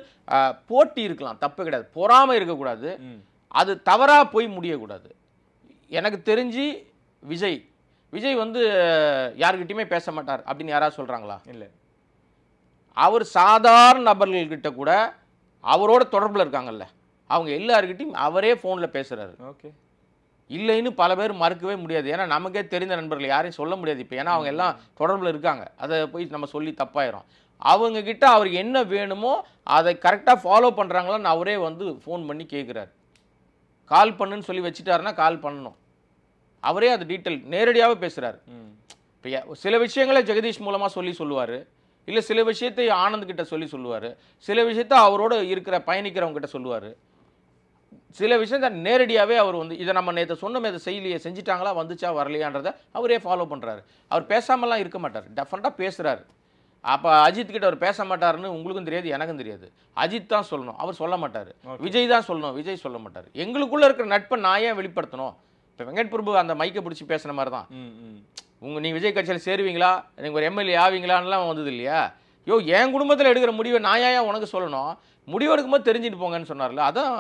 போட்டி இருக்கலாம், தப்பு கிடையாது, பொறாமை இருக்கக்கூடாது, அது தவறாக போய் முடியக்கூடாது. எனக்கு தெரிஞ்சு விஜய் வந்து யாருக்கிட்டையுமே பேச மாட்டார் அப்படின்னு யாராவது சொல்கிறாங்களா? இல்லை. அவர் சாதாரண நபர்கள்கிட்ட கூட அவரோட தொடர்பில் இருக்காங்கல்ல, அவங்க எல்லாருக்கிட்டையும் அவரே ஃபோனில் பேசுகிறாரு. ஓகே, இல்லைன்னு பல பேர் மறுக்கவே முடியாது. ஏன்னா நமக்கே தெரிந்த நண்பர்கள் யாரையும் சொல்ல முடியாது இப்போ, ஏன்னா அவங்க எல்லாம் தொடர்பில் இருக்காங்க. அதை போய் நம்ம சொல்லி தப்பாயிரும். அவங்கக்கிட்ட அவருக்கு என்ன வேணுமோ அதை கரெக்டாக ஃபாலோ பண்ணுறாங்களான்னு அவரே வந்து ஃபோன் பண்ணி கேட்குறாரு. கால் பண்ணுன்னு சொல்லி வச்சுட்டாருன்னா கால் பண்ணணும், அவரே அது டீட்டெயில் நேரடியாகவே பேசுகிறாரு. இப்போ சில விஷயங்களை ஜெகதீஷ் மூலமாக சொல்லுவார், இல்லை சில விஷயத்தை ஆனந்த்கிட்ட சொல்லுவார், சில விஷயத்த அவரோட இருக்கிற பயணிக்கிறவங்ககிட்ட சொல்லுவார், சில விஷயத்த நேரடியாகவே அவர் வந்து இதை நம்ம நேற்று சொன்னோம், இதை செய்யலையே, செஞ்சிட்டாங்களா, வந்துச்சா வரலையான்றதை அவரே ஃபாலோ பண்ணுறாரு. அவர் பேசாமலாம் இருக்க மாட்டார், டெஃபினட்டாக பேசுகிறாரு. அப்போ அஜித் கிட்ட அவர் பேச மாட்டாருன்னு உங்களுக்கும் தெரியாது, எனக்கும் தெரியாது. அஜித் தான் சொல்லணும், அவர் சொல்ல மாட்டார். விஜய் தான் சொல்லணும், விஜய் சொல்ல மாட்டார். எங்களுக்குள்ளே இருக்கிற நட்பை நான் ஏன் வெளிப்படுத்தணும்? இப்போ வெங்கட் பிரபு அந்த மைக்கை பிடிச்சி பேசுன மாதிரி தான். நீங்கள் விஜய் கட்சியில் சேருவீங்களா, நீங்கள் ஒரு எம்எல்ஏ ஆவீங்களான்லாம் வந்தது இல்லையா? என் குடும்பத்தில் எடுக்கிற முடிவை நான் ஏன் உனக்கு சொல்லணும்? முடிவு எடுக்கும்போது தெரிஞ்சுட்டு போங்கன்னு சொன்னார்ல, அதான்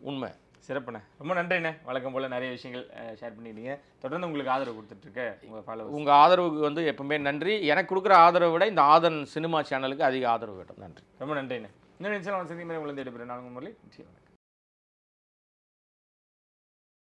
உண்மை. சிறப்புண்ணே, ரொம்ப நன்றிண்ணே. வழக்கம் போல் நிறைய விஷயங்கள் ஷேர் பண்ணிட்டீங்க. தொடர்ந்து உங்களுக்கு ஆதரவு கொடுத்துட்ருக்க உங்கள் ஆதரவுக்கு வந்து எப்பவுமே நன்றி. எனக்கு கொடுக்குற ஆதரவை விட இந்த ஆதன் சினிமா சேனலுக்கு அதிக ஆதரவு வேண்டும். நன்றி, ரொம்ப நன்றிண்ணே. இன்னொரு நிமிஷம் சந்தி மாதிரி உங்களை தேடி போகிறேன். நான் உங்கள் முரளி.